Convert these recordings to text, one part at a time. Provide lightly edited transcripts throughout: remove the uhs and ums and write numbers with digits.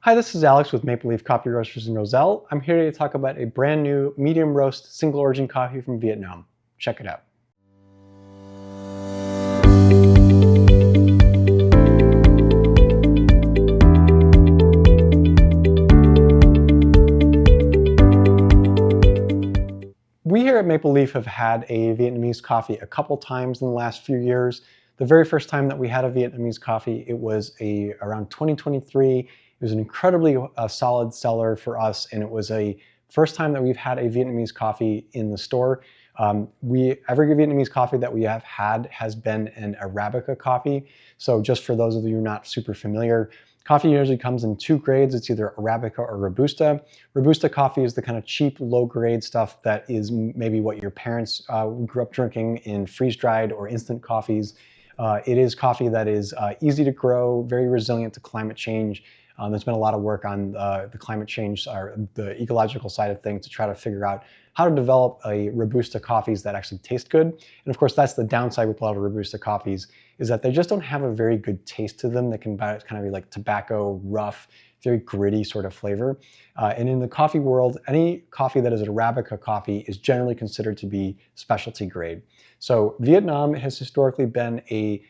Hi, this is Alex with Maple Leaf Coffee Roasters in Roselle. I'm here to talk about a brand new medium roast single origin coffee from Vietnam. Check it out. We here at Maple Leaf have had a Vietnamese coffee a couple times in the last few years. The very first time that we had a Vietnamese coffee, it was around 2023. It was an incredibly solid seller for us, and it was a first time that we've had a Vietnamese coffee in the store. Every Vietnamese coffee that we have had has been an Arabica coffee. So just for those of you not super familiar, coffee usually comes in two grades. It's either Arabica or Robusta. Robusta coffee is the kind of cheap, low-grade stuff that is maybe what your parents grew up drinking in freeze-dried or instant coffees. It is coffee that is easy to grow, very resilient to climate change. There's been a lot of work on the climate change or the ecological side of things to try to figure out how to develop a Robusta coffees that actually taste good. And of course, that's the downside with a lot of Robusta coffees, is that they just don't have a very good taste to them. They can kind of be like tobacco, rough, very gritty sort of flavor. And in the coffee world, any coffee that is an Arabica coffee is generally considered to be specialty grade. So Vietnam has historically been a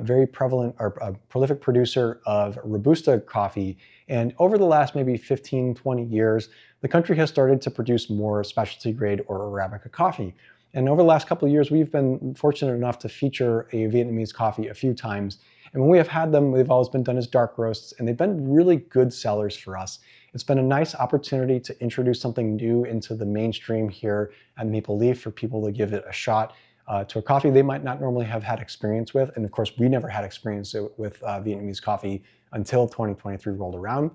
very prevalent or prolific producer of Robusta coffee. And over the last maybe 15, 20 years, the country has started to produce more specialty grade or Arabica coffee. And over the last couple of years, we've been fortunate enough to feature a Vietnamese coffee a few times. And when we have had them, they've always been done as dark roasts, and they've been really good sellers for us. It's been a nice opportunity to introduce something new into the mainstream here at Maple Leaf for people to give it a shot. To a coffee they might not normally have had experience with. And of course, we never had experience with Vietnamese coffee until 2023 rolled around.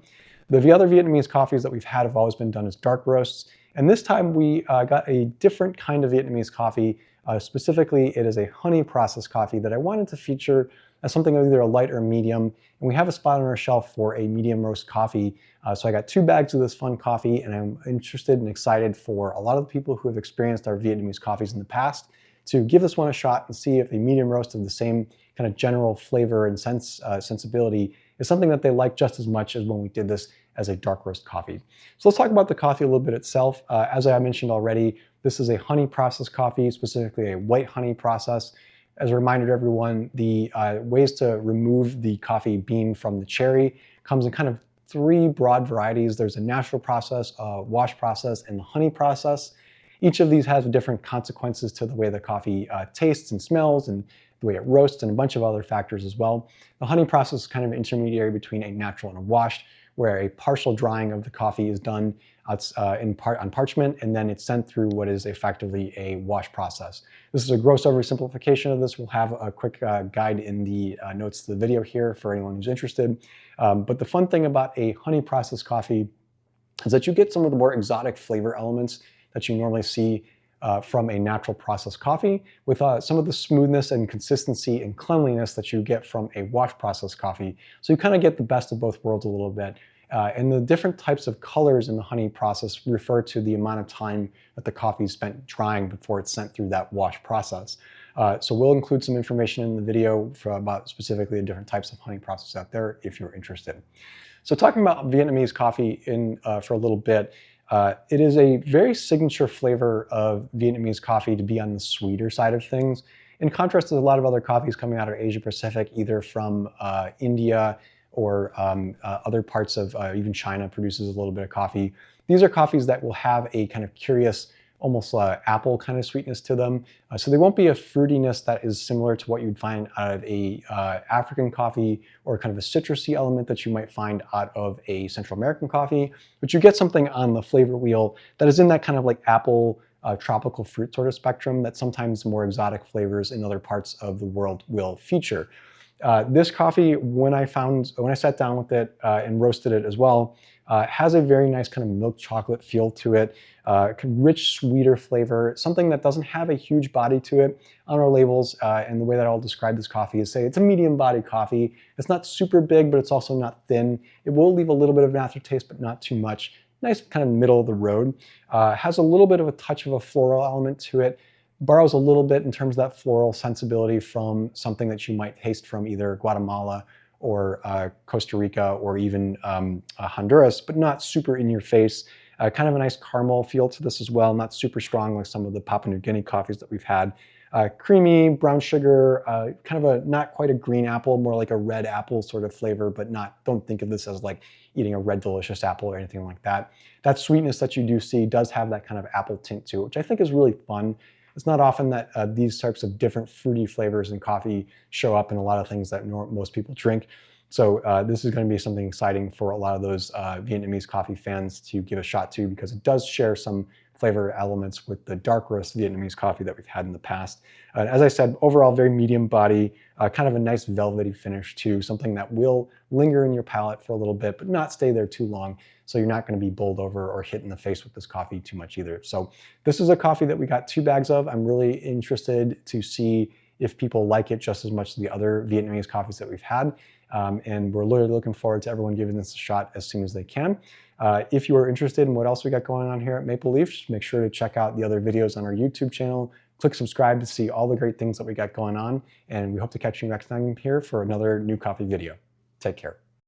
The other Vietnamese coffees that we've had have always been done as dark roasts. And this time we got a different kind of Vietnamese coffee. Specifically, it is a honey processed coffee that I wanted to feature as something of either a light or medium. And we have a spot on our shelf for a medium roast coffee. So I got 2 bags of this fun coffee, and I'm interested and excited for a lot of the people who have experienced our Vietnamese coffees in the past to give this one a shot and see if a medium roast of the same kind of general flavor and sensibility is something that they like just as much as when we did this as a dark roast coffee. So let's talk about the coffee a little bit itself. As I mentioned already, this is a honey processed coffee, specifically a white honey process. As a reminder to everyone, the ways to remove the coffee bean from the cherry comes in kind of 3 broad varieties. There's a natural process, a wash process, and the honey process. Each of these has different consequences to the way the coffee tastes and smells and the way it roasts and a bunch of other factors as well. The honey process is kind of an intermediary between a natural and a washed, where a partial drying of the coffee is done on parchment, and then it's sent through what is effectively a wash process. This is a gross oversimplification of this. We'll have a quick guide in the notes to the video here for anyone who's interested. But the fun thing about a honey processed coffee is that you get some of the more exotic flavor elements that you normally see from a natural processed coffee with some of the smoothness and consistency and cleanliness that you get from a wash processed coffee. So you kind of get the best of both worlds a little bit. And the different types of colors in the honey process refer to the amount of time that the coffee is spent drying before it's sent through that wash process. So we'll include some information in the video about specifically the different types of honey process out there if you're interested. So talking about Vietnamese coffee for a little bit, it is a very signature flavor of Vietnamese coffee to be on the sweeter side of things. In contrast to a lot of other coffees coming out of Asia Pacific, either from India or other parts of even China produces a little bit of coffee. These are coffees that will have a kind of curious, almost apple kind of sweetness to them. So they won't be a fruitiness that is similar to what you'd find out of a African coffee or kind of a citrusy element that you might find out of a Central American coffee. But you get something on the flavor wheel that is in that kind of like apple, tropical fruit sort of spectrum that sometimes more exotic flavors in other parts of the world will feature. This coffee, when I sat down with it and roasted it as well, has a very nice kind of milk chocolate feel to it, rich, sweeter flavor, something that doesn't have a huge body to it. On our labels, and the way that I'll describe this coffee is say it's a medium body coffee. It's not super big, but it's also not thin. It will leave a little bit of an aftertaste, but not too much. Nice kind of middle of the road. Has a little bit of a touch of a floral element to it. Borrows a little bit in terms of that floral sensibility from something that you might taste from either Guatemala or Costa Rica, or even Honduras, but not super in your face. Kind of a nice caramel feel to this as well, not super strong like some of the Papua New Guinea coffees that we've had. Creamy, brown sugar, kind of a not quite a green apple, more like a red apple sort of flavor, but don't think of this as like eating a red delicious apple or anything like that. That sweetness that you do see does have that kind of apple tint to it, which I think is really fun. It's not often that these types of different fruity flavors in coffee show up in a lot of things that most people drink. So this is going to be something exciting for a lot of those Vietnamese coffee fans to give a shot to, because it does share some flavor elements with the dark roast Vietnamese coffee that we've had in the past. As I said, overall very medium body, kind of a nice velvety finish too, something that will linger in your palate for a little bit, but not stay there too long. So you're not going to be bowled over or hit in the face with this coffee too much either. So this is a coffee that we got 2 bags of. I'm really interested to see if people like it just as much as the other Vietnamese coffees that we've had. And we're literally looking forward to everyone giving this a shot as soon as they can. If you are interested in what else we got going on here at Maple Leaf, just make sure to check out the other videos on our YouTube channel. Click subscribe to see all the great things that we got going on. And we hope to catch you next time here for another new coffee video. Take care.